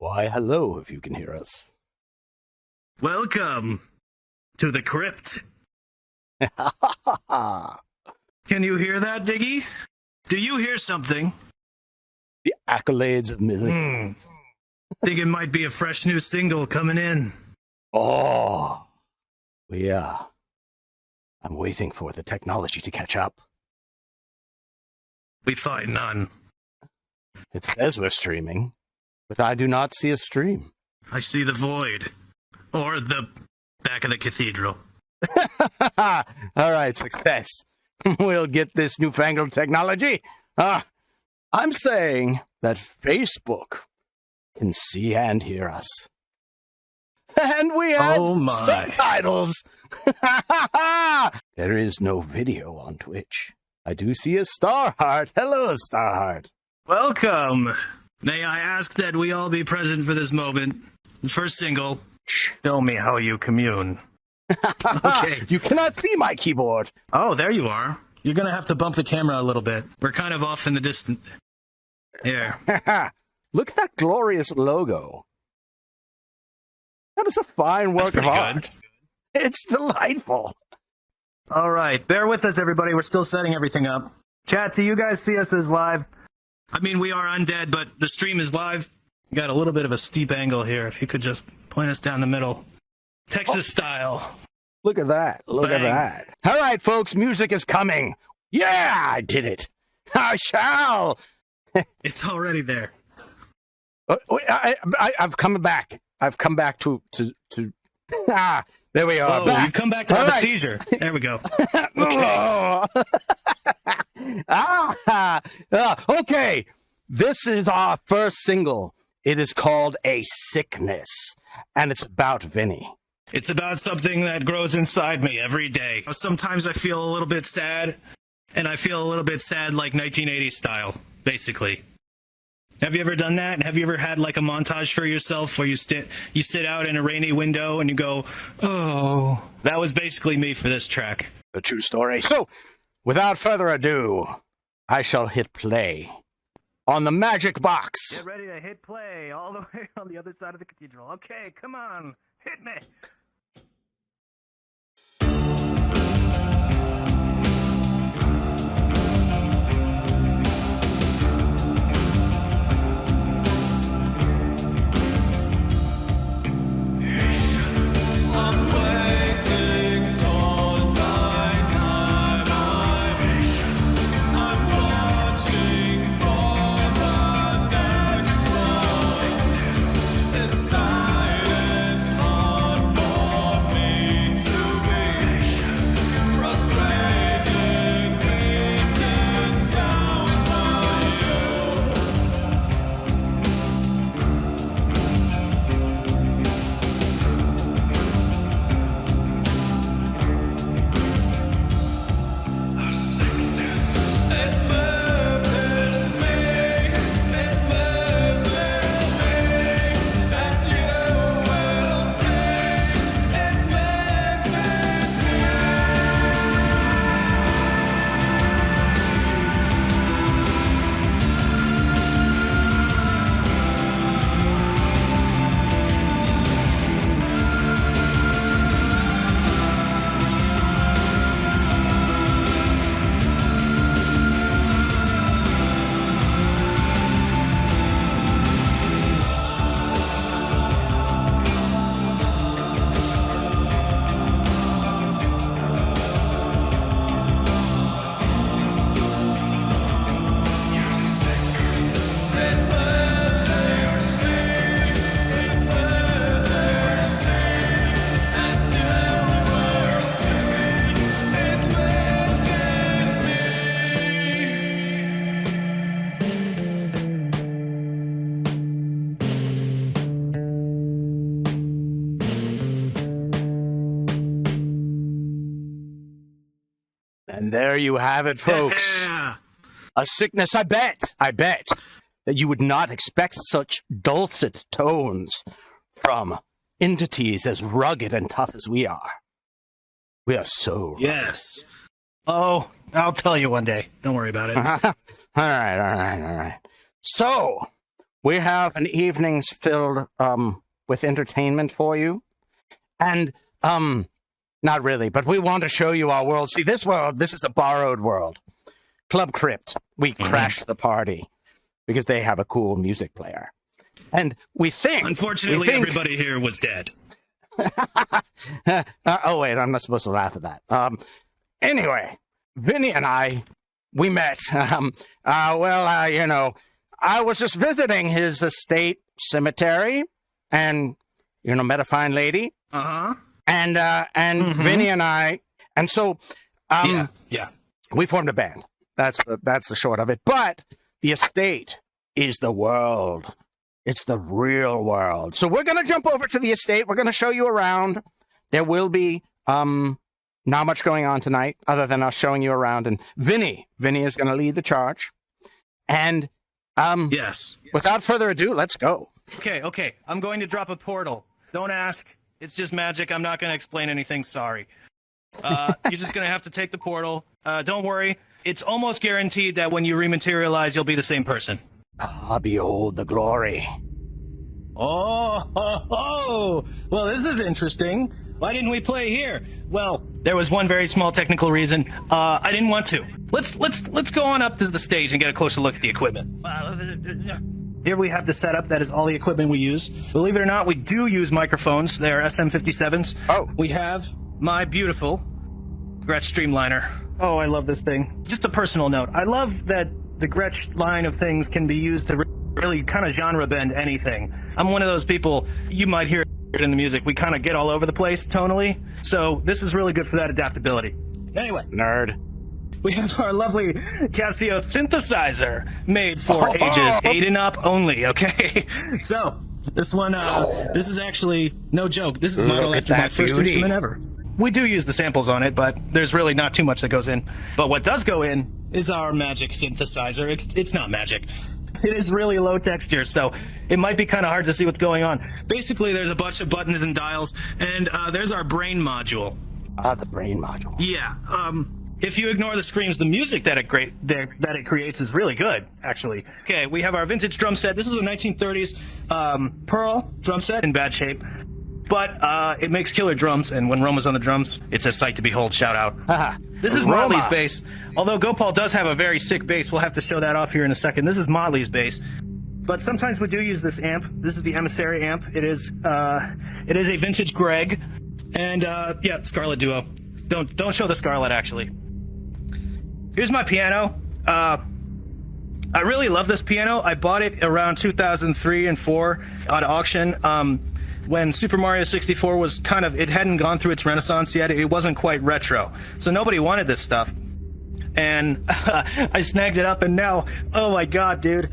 Why, hello, if you can hear us. Welcome to the crypt. The Can you hear that, Diggy? Do you hear something? accolades of millions. Think it might be a fresh new single coming in. Oh, yeah. I'm waiting for the technology to catch up. We find none. It says we're streaming, but I do not see a stream. I see the void. Or the back of the cathedral. All right, success. We'll get this newfangled technology. I'm saying that Facebook can see and hear us. And we have subtitles. There is no video on Twitch. I do see a star heart. Hello, star heart. Welcome. May I ask that we all be present for this moment? The first single, Show Me How You Commune. Okay. You cannot see my keyboard. Oh, there you are. You're going to have to bump the camera a little bit. We're kind of off in the distance. Here. Look at that glorious logo. That is a fine work of art. It's delightful. All right. Bear with us, everybody. We're still setting everything up. Chat, do you guys see us as live? I mean, we are undead, but the stream is live. We got a little bit of a steep angle here. If you could just point us down the middle. Texas style. Look at that. Look at that. All right, folks. Music is coming. Yeah, I did it. I shall. It's already there. I've come back. I've come back to there we are. Oh, you've come back to have a seizure. There we go. Okay. Okay. This is our first single. It is called A Sickness, and it's about Vinny. It's about something that grows inside me every day. Sometimes I feel a little bit sad, and I feel a little bit sad like 1980s style, basically. Have you ever done that? Have you ever had like a montage for yourself where you sit out in a rainy window and you go, oh. That was basically me for this track. A true story. So, without further ado, I shall hit play on the magic box. Get ready to hit play all the way on the other side of the cathedral. Okay, come on, hit me. And there you have it, folks. Yeah. A sickness, I bet that you would not expect such dulcet tones from entities as rugged and tough as we are. We are so rugged. Yes. Oh, I'll tell you one day. Don't worry about it. All right. So, we have an evening's filled with entertainment for you. And not really, but we want to show you our world. See, this world, this is a borrowed world. Club Crypt, we crashed the party because they have a cool music player. And we think... Unfortunately, everybody here was dead. Oh, wait, I'm not supposed to laugh at that. Anyway, Vinny and I, we met. I was just visiting his estate cemetery and, met a fine lady. Uh-huh. And Vinny and I, and so, we formed a band. That's the short of it. But the estate is the world. It's the real world. So we're going to jump over to the estate. We're going to show you around. There will be not much going on tonight other than us showing you around. And Vinny is going to lead the charge. And yes. Without further ado, let's go. Okay. I'm going to drop a portal. Don't ask. It's just magic. I'm not going to explain anything. Sorry. You're just going to have to take the portal. Don't worry. It's almost guaranteed that when you rematerialize, you'll be the same person. Ah, behold the glory. Oh, well, this is interesting. Why didn't we play here? Well, there was one very small technical reason. I didn't want to. Let's go on up to the stage and get a closer look at the equipment. Here we have the setup. That is all the equipment we use. Believe it or not, we do use microphones. They're SM57s. Oh. We have my beautiful Gretsch Streamliner. Oh, I love this thing. Just a personal note. I love that the Gretsch line of things can be used to really kind of genre bend anything. I'm one of those people, you might hear it in the music, we kind of get all over the place tonally. So this is really good for that adaptability. Anyway. Nerd. We have our lovely Casio synthesizer made for ages 8 and up only, okay? So, this one, this is actually, no joke, this is modeled after my first instrument ever. We do use the samples on it, but there's really not too much that goes in. But what does go in is our magic synthesizer. It's not magic. It is really low texture, so it might be kind of hard to see what's going on. Basically, there's a bunch of buttons and dials, and there's our brain module. The brain module. Yeah, if you ignore the screams, the music that it creates is really good, actually. Okay, we have our vintage drum set. This is a 1930s Pearl drum set in bad shape. But it makes killer drums, and when Roma's on the drums, it's a sight to behold. Shout out. This is Roma. Motley's bass. Although Gopal does have a very sick bass, we'll have to show that off here in a second. This is Motley's bass. But sometimes we do use this amp. This is the Emissary amp. It is a vintage Greg. And, yeah, Scarlet Duo. Don't show the Scarlet, actually. Here's my piano. I really love this piano. I bought it around 2003 and 4 at auction. When Super Mario 64 was it hadn't gone through its renaissance yet. It wasn't quite retro. So nobody wanted this stuff. And I snagged it up, and now, oh my god, dude,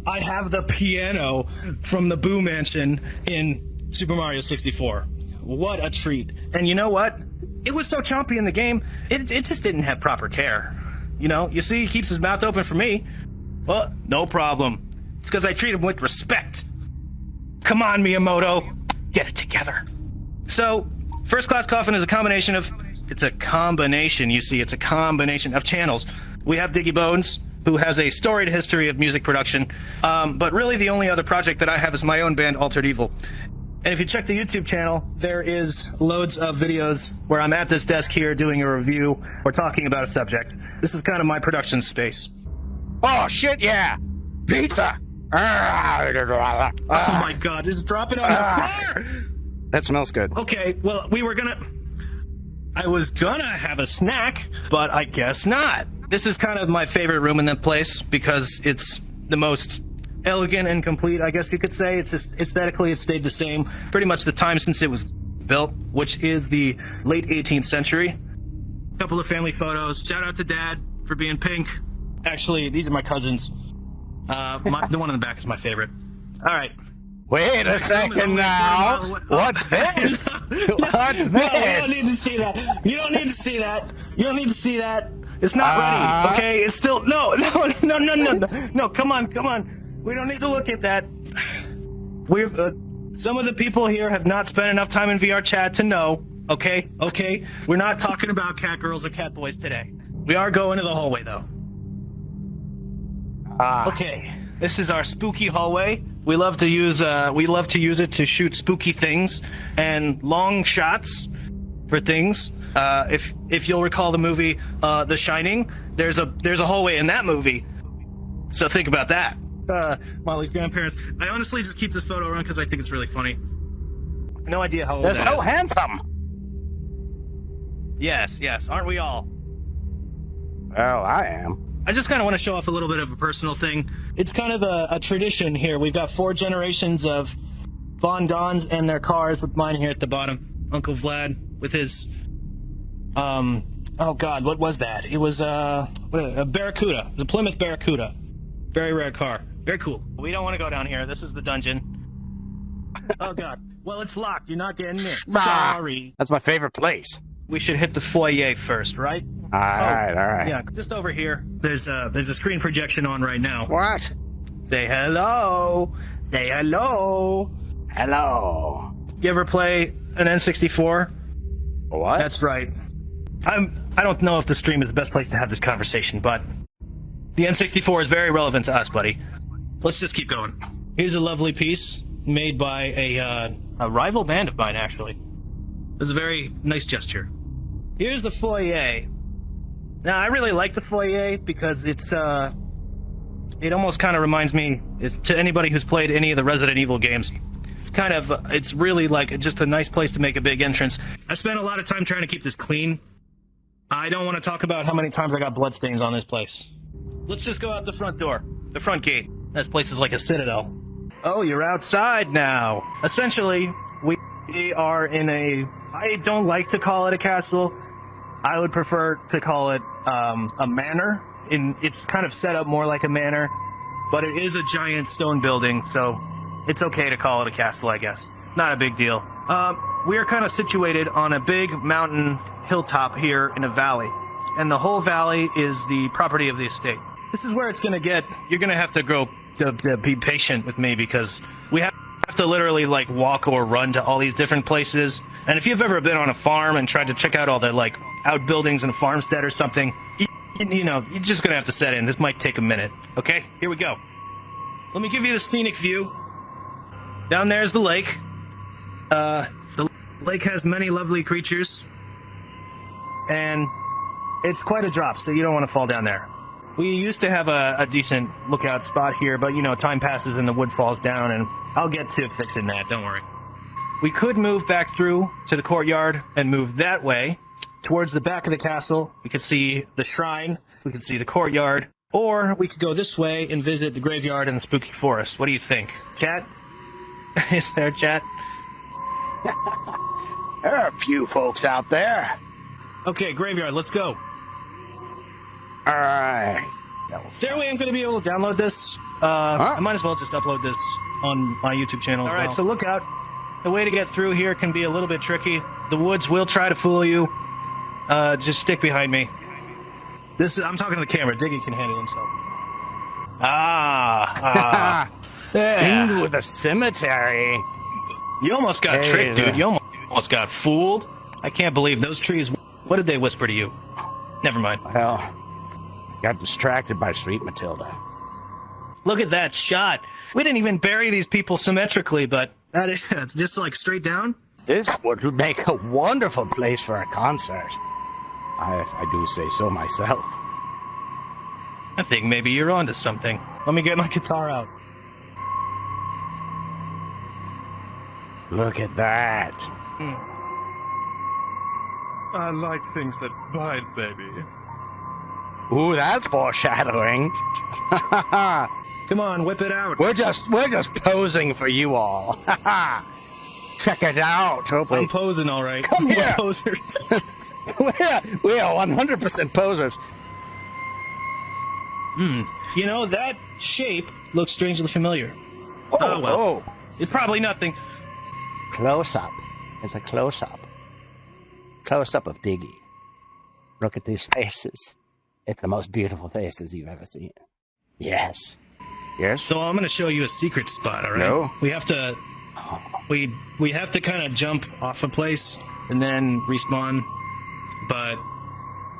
I have the piano from the Boo Mansion in Super Mario 64. What a treat. And you know what? It was so chompy in the game, it just didn't have proper care. You see, he keeps his mouth open for me. Well, no problem. It's because I treat him with respect. Come on, Miyamoto. Get it together. So, First Class Coffin is a combination of channels. We have Diggy Bones, who has a storied history of music production, but really the only other project that I have is my own band, Altered Evil. And if you check the YouTube channel, there is loads of videos where I'm at this desk here doing a review or talking about a subject. This is kind of my production space. Oh, shit, yeah! Pizza! Oh my god, just drop it on the floor! That smells good. Okay, well, I was gonna have a snack, but I guess not. This is kind of my favorite room in that place because it's the most elegant and complete, I guess you could say. It's just aesthetically, it stayed the same pretty much the time since it was built, which is the late 18th century. A couple of family photos. Shout out to Dad for being pink. Actually, these are my cousins. The one in the back is my favorite. All right. Wait a second now. What's this? What's this? No, you don't need to see that. You don't need to see that. You don't need to see that. It's not ready. Okay, it's still no. Come on. We don't need to look at that. We've some of the people here have not spent enough time in VR chat to know. Okay. We're not talking about cat girls or cat boys today. We are going to the hallway though. Okay, this is our spooky hallway. We love to use it to shoot spooky things and long shots for things. If you'll recall the movie The Shining, there's a hallway in that movie. So think about that. Molly's grandparents. I honestly just keep this photo around because I think it's really funny. No idea how old They're that so is. handsome. Yes, aren't we all? Well, I am. I just kind of want to show off a little bit of a personal thing. It's kind of a tradition here. We've got 4 generations of Von Dons and their cars, with mine here at the bottom. Uncle Vlad with his, oh God, what was that? It was a Barracuda. It was a Plymouth Barracuda. Very rare car. Very cool. We don't want to go down here. This is the dungeon. Oh God. Well, it's locked. You're not getting in. Sorry. That's my favorite place. We should hit the foyer first, right? All right. Yeah, just over here. There's a screen projection on right now. What? Say hello. Say hello. Hello. You ever play an N64? What? That's right. I don't know if the stream is the best place to have this conversation, but the N64 is very relevant to us, buddy. Let's just keep going. Here's a lovely piece made by a rival band of mine, actually. It was a very nice gesture. Here's the foyer. Now, I really like the foyer because it almost kind of reminds me, to anybody who's played any of the Resident Evil games, it's really like just a nice place to make a big entrance. I spent a lot of time trying to keep this clean. I don't want to talk about how many times I got bloodstains on this place. Let's just go out the front door, the front gate. This place is like a citadel. Oh, you're outside now. Essentially, we are in I don't like to call it a castle. I would prefer to call it a manor. It's kind of set up more like a manor, but it is a giant stone building, so it's okay to call it a castle, I guess. Not a big deal. We are kind of situated on a big mountain hilltop here in a valley, and the whole valley is the property of the estate. This is where it's going to get. You're going to have to be patient with me because we have to literally like walk or run to all these different places. And if you've ever been on a farm and tried to check out all the like outbuildings in a farmstead or something, you know, you're just gonna have to set in. This might take a minute. Okay, here we go. Let me give you the scenic view. Down there's the lake. The lake has many lovely creatures, and it's quite a drop, so you don't want to fall down there. We used to have a decent lookout spot here, but, you know, time passes and the wood falls down, and I'll get to fixing that, don't worry. We could move back through to the courtyard and move that way. Towards the back of the castle, we could see the shrine, we could see the courtyard, or we could go this way and visit the graveyard and the spooky forest. What do you think? Chat? Is there chat? There are a few folks out there. Okay, graveyard, let's go. All right. Is there a way I'm going to be able to download this? I might as well just upload this on my YouTube channel. All right, so look out. The way to get through here can be a little bit tricky. The woods will try to fool you. Just stick behind me. I'm talking to the camera. Diggy can handle himself. Yeah. Into the cemetery. You almost got tricked, dude. You almost got fooled. I can't believe those trees. What did they whisper to you? Never mind. Well, got distracted by Sweet Matilda. Look at that shot. We didn't even bury these people symmetrically, but that is just like straight down. This would make a wonderful place for a concert. If I do say so myself. I think maybe you're onto something. Let me get my guitar out. Look at that. I like things that bite, baby. Ooh, that's foreshadowing. Come on, whip it out. We're just posing for you all. Check it out. I'm posing, all right. Come here. We're posers. we are 100% posers. You know, that shape looks strangely familiar. Oh, well. oh. It's probably nothing. Close up. It's a close up. Close up of Diggy. Look at these faces. It's the most beautiful faces you've ever seen. Yes. Yes. So I'm going to show you a secret spot, all right? No. We have to... We have to kind of jump off a place and then respawn, but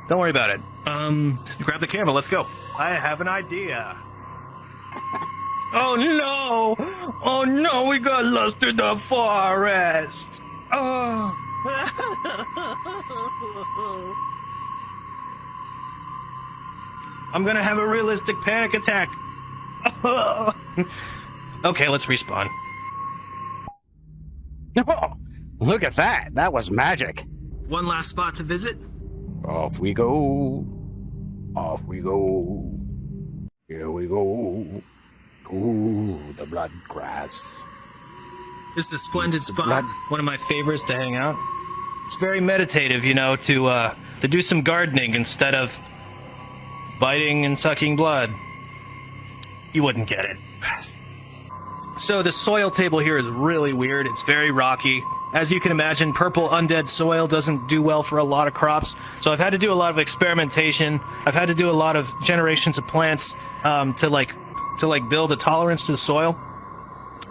don't worry about it. Grab the camera, let's go. I have an idea. Oh no! Oh no, we got lost in the forest! Oh! I'm gonna have a realistic panic attack. Okay, let's respawn. Oh, look at that. That was magic. One last spot to visit. Off we go. Off we go. Here we go. To the blood grass. This is a splendid spot. blood. One of my favorites to hang out. It's very meditative, you know, to do some gardening instead of biting and sucking blood. You wouldn't get it. So the soil table here is really weird. It's very rocky. As you can imagine, purple undead soil doesn't do well for a lot of crops. So I've had to do a lot of experimentation. I've had to do a lot of generations of plants to build a tolerance to the soil.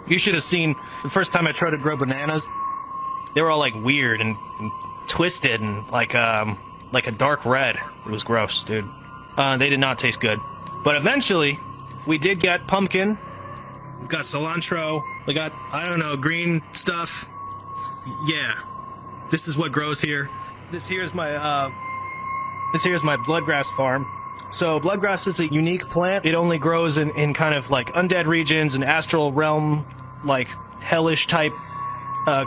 You should have seen the first time I tried to grow bananas. They were all like weird and twisted and like a dark red. It was gross, dude. They did not taste good. But eventually, we did get pumpkin. We've got cilantro. We got, I don't know, green stuff. Yeah. This is what grows here. This here's my bloodgrass farm. So bloodgrass is a unique plant. It only grows in kind of like undead regions and astral realm, like hellish type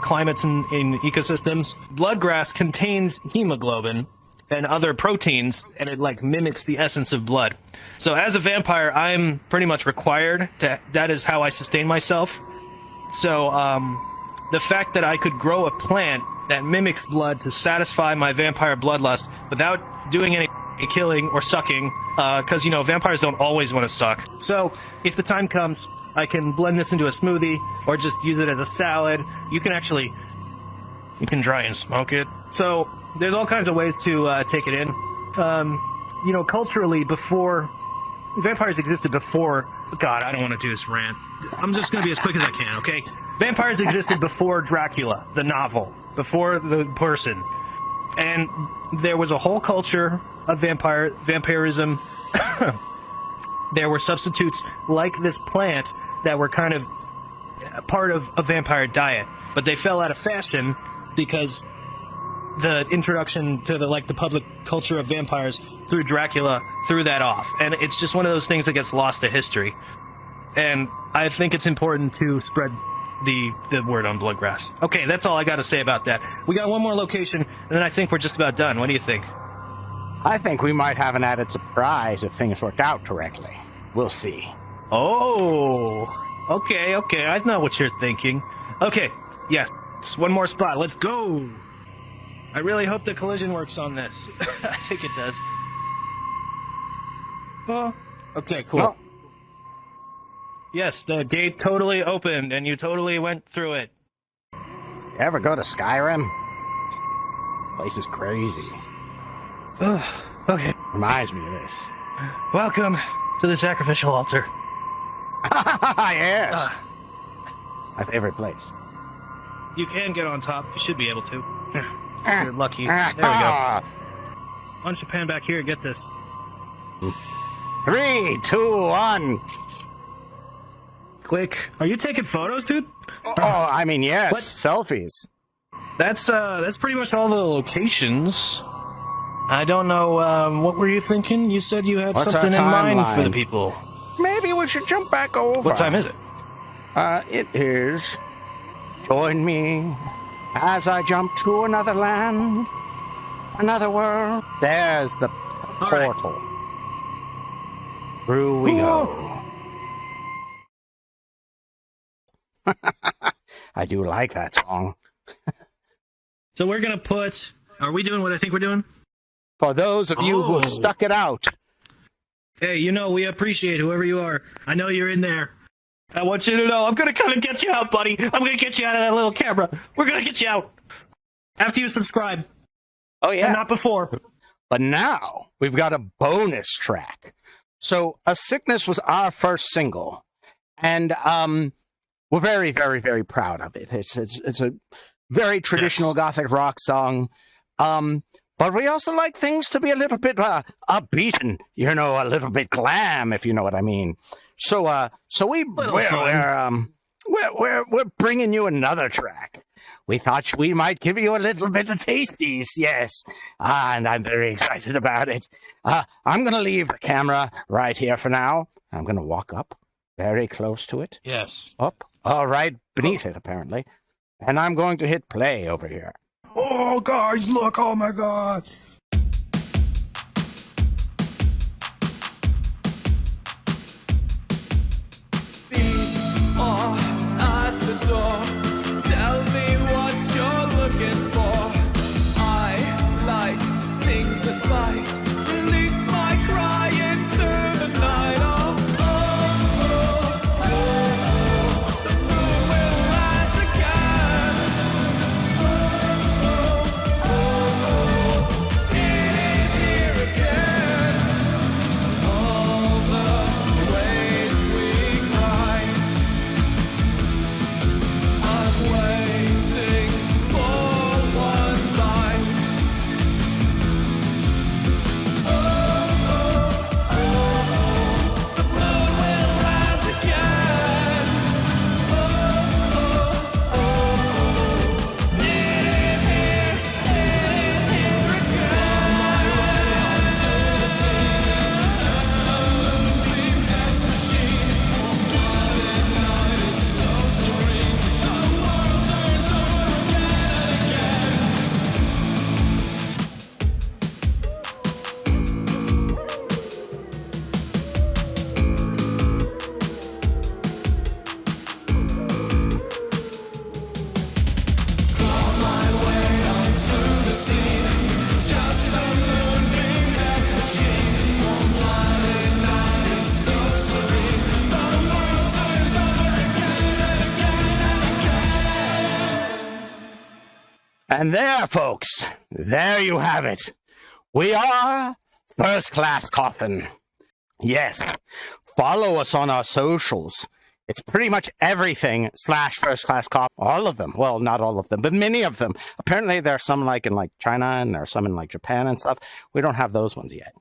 climates in ecosystems. Bloodgrass contains hemoglobin and other proteins, and it like mimics the essence of blood. So as a vampire, I'm pretty much required to, that is how I sustain myself. So the fact that I could grow a plant that mimics blood to satisfy my vampire bloodlust without doing any killing or sucking, because, you know, vampires don't always want to suck. So if the time comes, I can blend this into a smoothie or just use it as a salad. You can dry and smoke it. So there's all kinds of ways to take it in. You know, culturally, before vampires existed before. God, I don't want to do this rant. I'm just going to be as quick as I can, okay? Vampires existed before Dracula, the novel, before the person. And there was a whole culture of vampirism. There were substitutes like this plant that were kind of part of a vampire diet, but they fell out of fashion because the introduction to the public culture of vampires through Dracula threw that off. And it's just one of those things that gets lost to history. And I think it's important to spread the word on bloodgrass. Okay, that's all I got to say about that. We got one more location, and then I think we're just about done. What do you think? I think we might have an added surprise if things work out correctly. We'll see. Oh, okay, I know what you're thinking. Okay, yes, one more spot. Let's go. I really hope the collision works on this. I think it does. Oh, okay, cool. Well, yes, the gate totally opened, and you totally went through it. you ever go to Skyrim? Place is crazy. Okay. Reminds me of this. Welcome to the sacrificial altar. Yes. My favorite place. You can get on top. You should be able to. If you're lucky. There we go. Why don't you pan back here and get this? 3, 2, 1. Quick. Are you taking photos, dude? Oh, I mean, yes. What? Selfies. That's pretty much all the locations. I don't know, what were you thinking? You said you had What's something in our mind for the timeline? people. Maybe we should jump back over. What time is it? It is. Join me as I jump to another land, another world. There's the All right. portal. Through we go. I do like that song. So we're gonna put... Are we doing what I think we're doing? For those of you who Oh. have stuck it out. Hey, you know, we appreciate whoever you are. I know you're in there. I want you to know, I'm gonna come and get you out, buddy. I'm gonna get you out of that little camera. We're gonna get you out. After you subscribe. Oh, yeah. And not before. But now we've got a bonus track. So A Sickness was our first single. And we're very, very, very proud of it. It's a very traditional Yes. Gothic rock song. But we also like things to be a little bit upbeat and, a little bit glam, if you know what I mean. So we're bringing you another track. We thought we might give you a little bit of tasties, yes. And I'm very excited about it. I'm going to leave the camera right here for now. I'm going to walk up very close to it. Yes. Up. All right, beneath it, apparently. And I'm going to hit play over here. Oh, guys, look! Oh my God! Peace are at the door. Tell me what you're looking for. I like things that bite. Release my cry into the night. Oh, oh, oh, oh. The moon will rise again. Oh, oh, oh, oh. It is here again. All the ways we cry. I'm waiting for one light. Oh, oh, oh, the moon will rise again. Oh, oh, oh, it is here again. To the sea, just a moonbeam death machine. Blooded night is so serene. The world turns over again And there, folks, there you have it. We are First Class Coffin. Yes, follow us on our socials. It's pretty much everything / First Class Coffin. All of them. Well, not all of them, but many of them. Apparently, there are some in China, and there are some in Japan and stuff. We don't have those ones yet.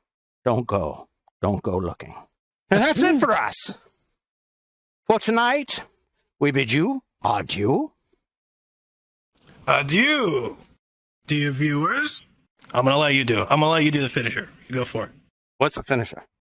Don't go looking. And that's it for us. For tonight, we bid you adieu. Adieu, dear viewers. I'm gonna let you do it. I'm gonna let you do the finisher. You go for it. What's the finisher?